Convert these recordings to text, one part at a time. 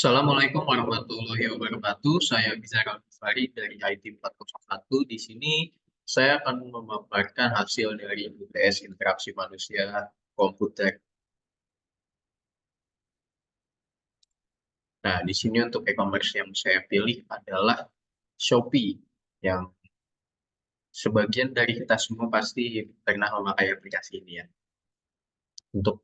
Assalamualaikum warahmatullahi wabarakatuh. Saya Bizar Al-Fari dari IT 401. Di sini saya akan memaparkan hasil dari UTS Interaksi Manusia Komputer. Nah, di sini untuk e-commerce yang saya pilih adalah Shopee, yang sebagian dari kita semua pasti pernah memakai aplikasi ini ya. Untuk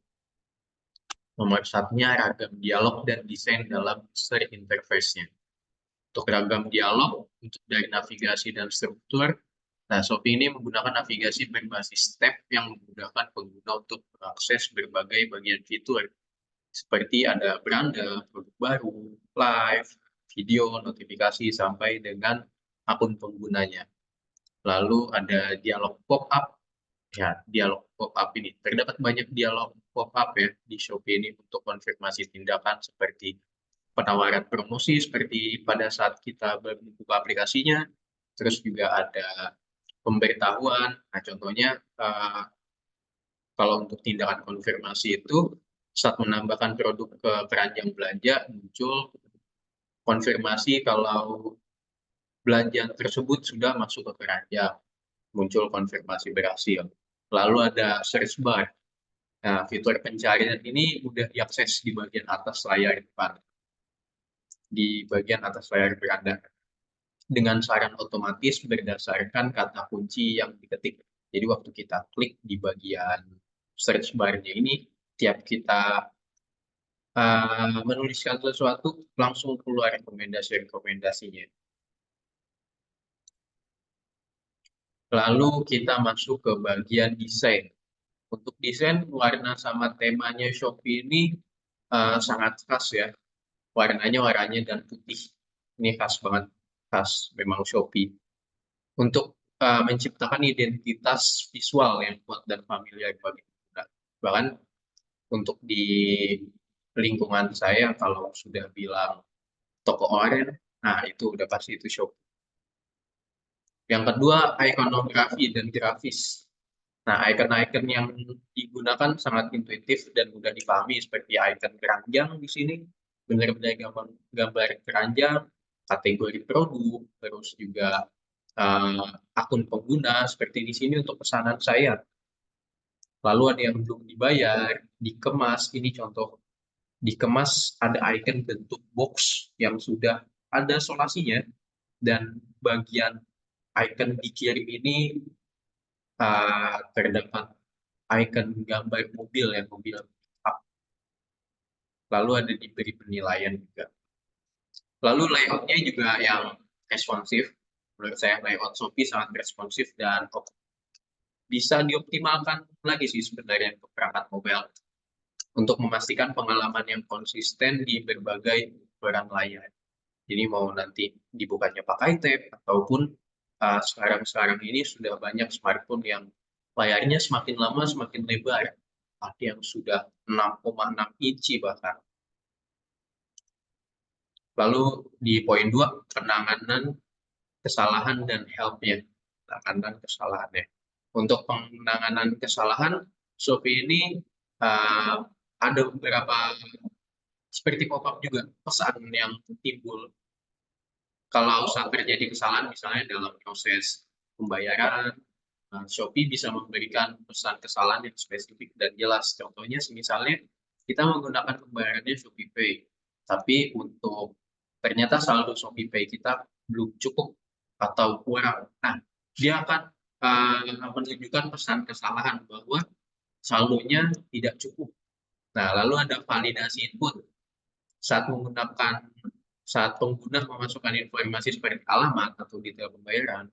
nomor satunya ragam dialog dan desain dalam user interface-nya. Untuk ragam dialog, untuk dari navigasi dan struktur, nah, Shopee ini menggunakan navigasi berbasis tab yang memudahkan pengguna untuk mengakses berbagai bagian fitur, seperti ada beranda, produk baru, live, video, notifikasi, sampai dengan akun penggunanya. Lalu ada dialog pop-up. Ya, dialog pop-up ini. Terdapat banyak dialog pop-up ya di Shopee ini untuk konfirmasi tindakan seperti penawaran promosi seperti pada saat kita baru membuka aplikasinya. Terus juga ada pemberitahuan. Nah, contohnya kalau untuk tindakan konfirmasi itu saat menambahkan produk ke keranjang belanja muncul konfirmasi kalau belanjaan tersebut sudah masuk ke keranjang, muncul konfirmasi berhasil. Lalu ada search bar. Nah, fitur pencarian ini mudah diakses di bagian atas layar depan, di bagian atas layar beranda, dengan saran otomatis berdasarkan kata kunci yang diketik. Jadi waktu kita klik di bagian search bar-nya ini, tiap kita menuliskan sesuatu, langsung keluar rekomendasi-rekomendasinya. Lalu kita masuk ke bagian desain. Untuk desain, warna sama temanya Shopee ini sangat khas ya. Warnanya oranye dan putih. Ini khas banget, khas memang Shopee. Untuk menciptakan identitas visual yang kuat dan familiar bagi pengguna. Bahkan untuk di lingkungan saya, kalau sudah bilang toko oranye, nah itu udah pasti itu Shopee. Yang kedua, ikonografi dan grafis. Nah, icon-icon yang digunakan sangat intuitif dan mudah dipahami seperti icon keranjang di sini, benar-benar gambar, gambar keranjang, kategori produk, terus juga akun pengguna seperti di sini untuk pesanan saya. Lalu ada yang belum dibayar, dikemas, ini contoh dikemas ada icon bentuk box yang sudah ada solasinya dan bagian icon dikirim ini terdapat icon gambar mobil yang mobil up. Lalu ada diberi penilaian juga. Lalu layoutnya juga yang responsif. Menurut saya layout Shopee sangat responsif dan bisa dioptimalkan lagi sih sebenarnya untuk perangkat mobile untuk memastikan pengalaman yang konsisten di berbagai ukuran layar. Jadi mau nanti dibukanya pakai tab ataupun sekarang-sekarang ini sudah banyak smartphone yang layarnya semakin lama semakin lebar. Ada yang sudah 6,6 inci bahkan. Lalu di poin 2, penanganan kesalahan dan help-nya. Penanganan kesalahannya. Untuk penanganan kesalahan, Shopee ini uh, ada beberapa seperti pop-up juga pesan yang timbul kalau saat terjadi kesalahan misalnya dalam proses pembayaran. Shopee bisa memberikan pesan kesalahan yang spesifik dan jelas. Contohnya, misalnya kita menggunakan pembayarannya Shopee Pay, tapi untuk ternyata saldo Shopee Pay kita belum cukup atau kurang. Nah, dia akan menunjukkan pesan kesalahan bahwa saldonya tidak cukup. Nah, lalu ada validasi input saat menggunakan saat pengguna memasukkan informasi seperti alamat atau detail pembayaran.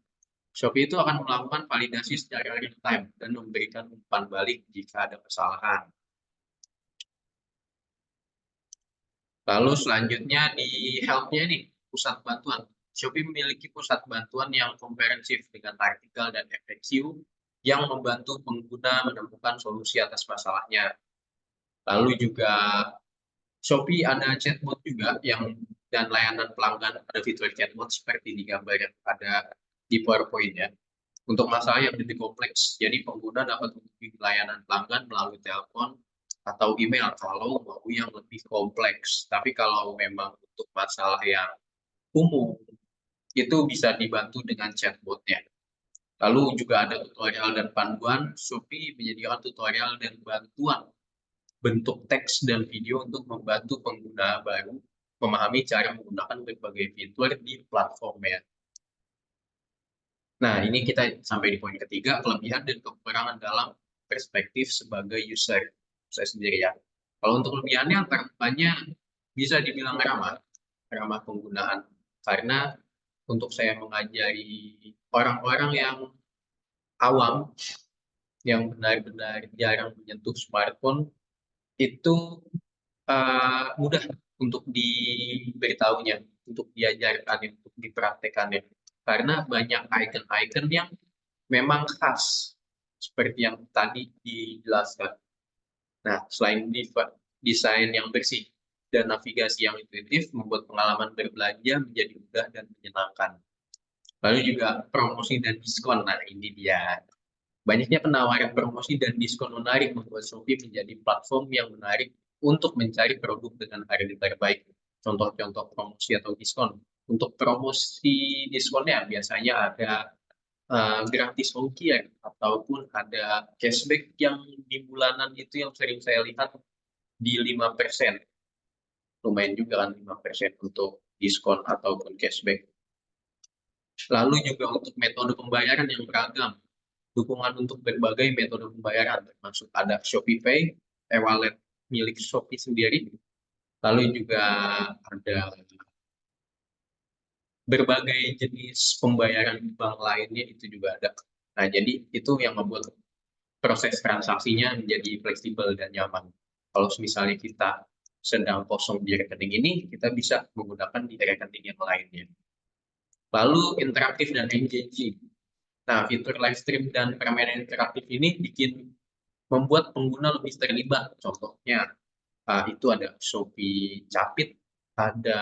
Shopee itu akan melakukan validasi secara real time dan memberikan umpan balik jika ada kesalahan. Lalu selanjutnya di help-nya nih, pusat bantuan. Shopee memiliki pusat bantuan yang komprehensif dengan artikel dan FAQ yang membantu pengguna menemukan solusi atas masalahnya. Lalu juga Shopee ada chatbot juga yang dan layanan pelanggan ada fitur chatbot seperti digambar pada di PowerPoint ya. Untuk masalah yang lebih kompleks, jadi pengguna dapat menghubungi layanan pelanggan melalui telepon, atau email kalau mau yang lebih kompleks. Tapi kalau memang untuk masalah yang umum, itu bisa dibantu dengan chatbotnya. Lalu juga ada tutorial dan panduan. Shopee menyediakan tutorial dan bantuan bentuk teks dan video untuk membantu pengguna baru memahami cara menggunakan berbagai fitur di platformnya. Nah, ini kita sampai di poin ketiga, kelebihan dan kekurangan dalam perspektif sebagai user. Saya sendiri ya. Kalau untuk kelebihannya, tanggapannya bisa dibilang ramah penggunaan. Karena untuk saya mengajari orang-orang yang awam, yang benar-benar jarang menyentuh smartphone, itu mudah untuk diberitahunya, untuk diajarkan, untuk dipraktekannya. Karena banyak icon-icon yang memang khas, seperti yang tadi dijelaskan. Nah, selain desain yang bersih dan navigasi yang intuitif, membuat pengalaman berbelanja menjadi mudah dan menyenangkan. Lalu juga promosi dan diskon. Nah, ini dia. Banyaknya penawaran promosi dan diskon menarik membuat Shopee menjadi platform yang menarik untuk mencari produk dengan harga terbaik. Contoh-contoh promosi atau diskon. Untuk promosi diskonnya biasanya ada gratis ongkir ataupun ada cashback yang di bulanan itu yang sering saya lihat di 5%. Lumayan juga kan 5% untuk diskon ataupun cashback. Lalu juga untuk metode pembayaran yang beragam. Dukungan untuk berbagai metode pembayaran, termasuk ada Shopee Pay, e-wallet milik Shopee sendiri, lalu juga ada berbagai jenis pembayaran bank lainnya itu juga ada. Nah, jadi itu yang membuat proses transaksinya menjadi fleksibel dan nyaman. Kalau misalnya kita sedang kosong di rekening ini, kita bisa menggunakan di rekening yang lainnya. Lalu interaktif dan engaging. Nah, fitur live stream dan permainan interaktif ini membuat pengguna lebih terlibat. Contohnya, itu ada Shopee Capit, ada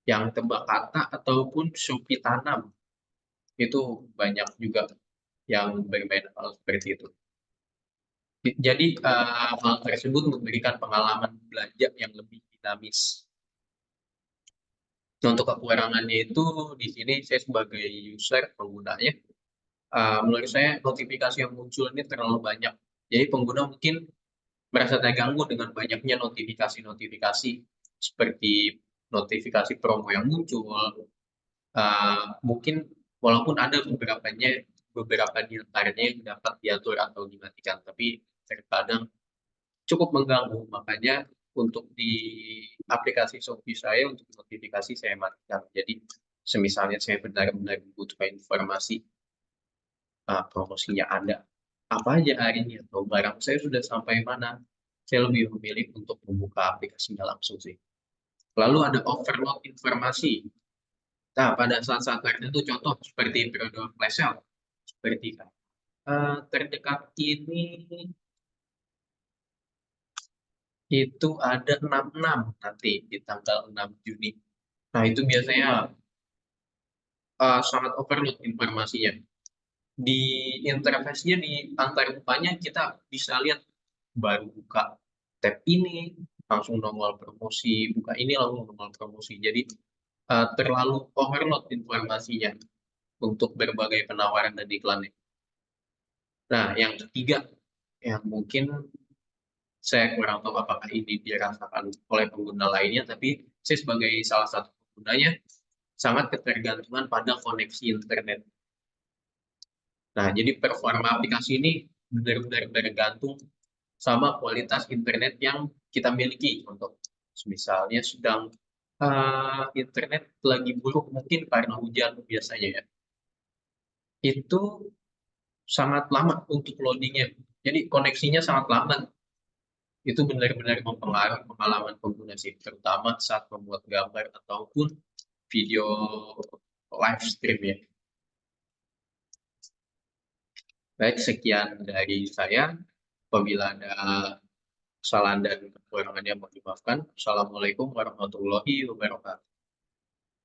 yang tebak kata, ataupun Shopee Tanam. Itu banyak juga yang bermain hal seperti itu. Jadi, hal tersebut memberikan pengalaman belanja yang lebih dinamis. Untuk kekurangannya itu, di sini saya sebagai user, penggunanya, menurut saya notifikasi yang muncul ini terlalu banyak. Jadi pengguna mungkin merasa terganggu dengan banyaknya notifikasi-notifikasi seperti notifikasi promo yang muncul. Mungkin walaupun ada beberapa di antaranya yang dapat diatur atau dimatikan, tapi terkadang cukup mengganggu. Makanya untuk di aplikasi Shopee saya untuk notifikasi saya matikan. Jadi semisalnya saya benar-benar membutuhkan informasi promosinya ada apa aja hari ini atau barang saya sudah sampai mana, saya lebih memilih untuk membuka aplikasinya langsung sih. Lalu ada overload informasi. Nah, pada saat-saat tertentu contoh seperti periode flash sale, seperti terdekat ini itu ada 66 nanti di tanggal 6 Juni. Nah, itu biasanya sangat overload informasinya. Di interface-nya di antar mukanya kita bisa lihat baru buka tab ini langsung nongol promosi, buka ini langsung nongol promosi. Jadi terlalu overload informasinya untuk berbagai penawaran dan iklannya. Nah, yang ketiga yang mungkin saya kurang tahu apakah ini dirasakan oleh pengguna lainnya, tapi saya sebagai salah satu penggunanya sangat ketergantungan pada koneksi internet. Nah, jadi performa aplikasi ini benar-benar bergantung sama kualitas internet yang kita miliki. Contoh, misalnya sedang internet lagi buruk mungkin karena hujan biasanya ya, itu sangat lama untuk loadingnya. Jadi koneksinya sangat lambat. Itu benar-benar mempengaruhi pengalaman pengguna sih, terutama saat membuat gambar ataupun video live stream ya. Baik, sekian dari saya. Apabila ada kesalahan dan kekurangannya mohon dimaafkan. Assalamualaikum warahmatullahi wabarakatuh.